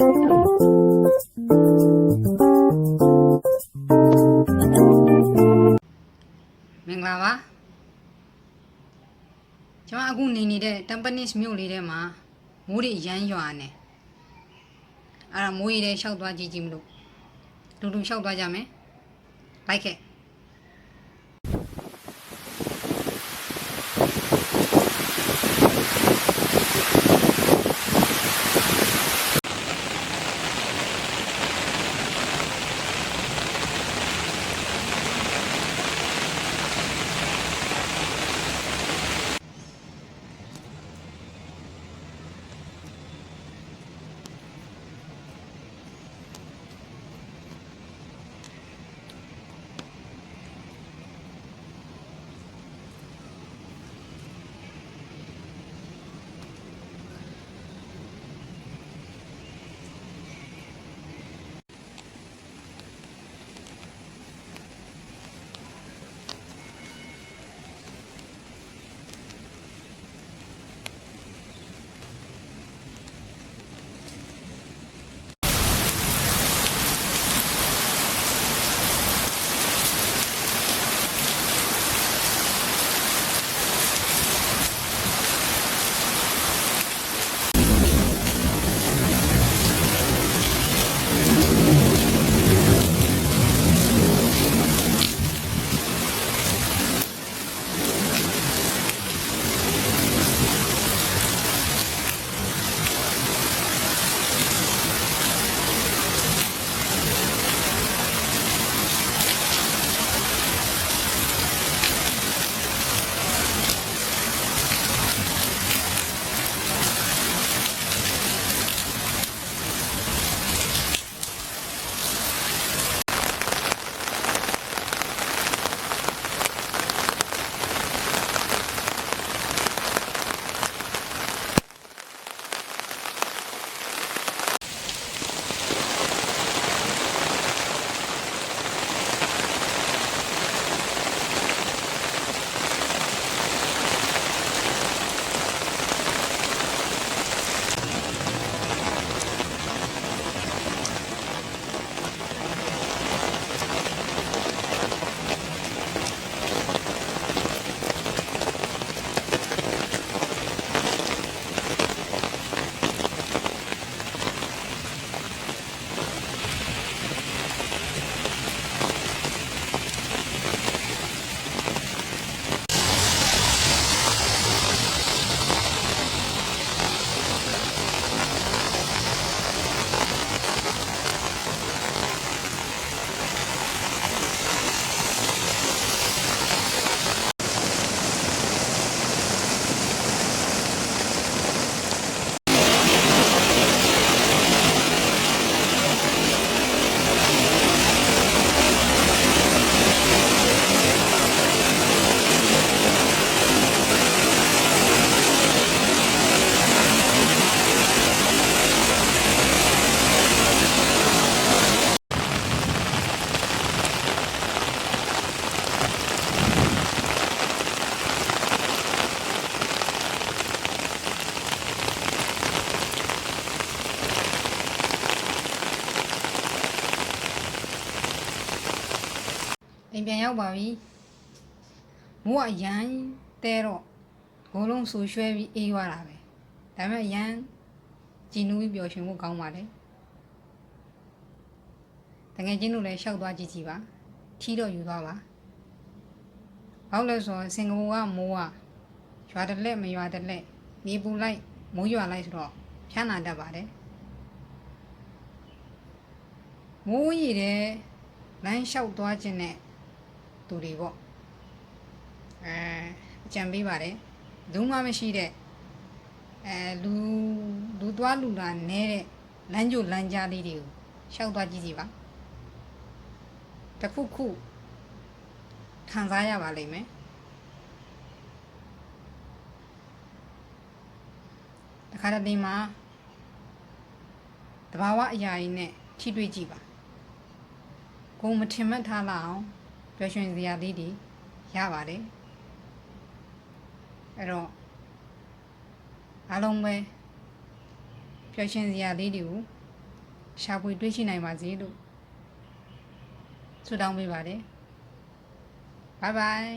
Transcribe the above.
မင်္ဂလာပါကျွန်မအခုနေနေတဲ့ Tampines မြို့လေးထဲမှာမိုးတွေရမ်းရွာနေအဲ့ဒါမိုးရီထဲရှောက်သွားကြည့်မလို့တူတူရှောက်သွားကြမယ်လိုက်ခဲ့အိမ်ပြန်ရောက်ပါပြီမိုးကရမ်းတဲတော့ဘိုးလုံးဆူရွှဲပြီးအေးသွားတာပဲဒါပေမဲ့ရမ်းကြည်နူးပြီးပျော်ရွှင်ဖို့ကောင်းပါလေတကယ်ချင်းတို့လည်းရှောက်သွားကြည့်ပါထီးတော့ယူသွားပါဘာလို့လဲဆိုတော့စင်ကာပူကမိုးကရွာတလက်မရွာတလက်မြေပူလိုက်မိုးရွာလိုက်ဆိုတော့ဖြန်းနာတတ်ပါတယ်မိုးရီတဲ့လမ်းလျှောက်သွားခြင်းနဲ့သူတွေပေါ့အကြံပေးပါတယ်လုံးဝမရှိတဲ့လူသွားလူလာနဲတဲ့လမ်းကြိုလမ်းကြားလေးတွေကိုရှောက်သွားကြည့်စီပါတခုခုခံစားရပါလိမ့်မယ်တခါတလေမှာတဘာဝအရာတွေနဲ့ထိတွေ့ကြည့်ပါကိုယ်မထင်မှတ်ထားလောက်အောင်ပျော်ရွှင်စရာလေးတွေရပါတယ်အဲ့တော့အားလုံးပဲပျော်ရွှင်စရာလေးတွေကို ရှာဖွေတွေ့ရှိနိုင်ပါစေလို့ဆုတောင်းပေးပါတယ် Bye bye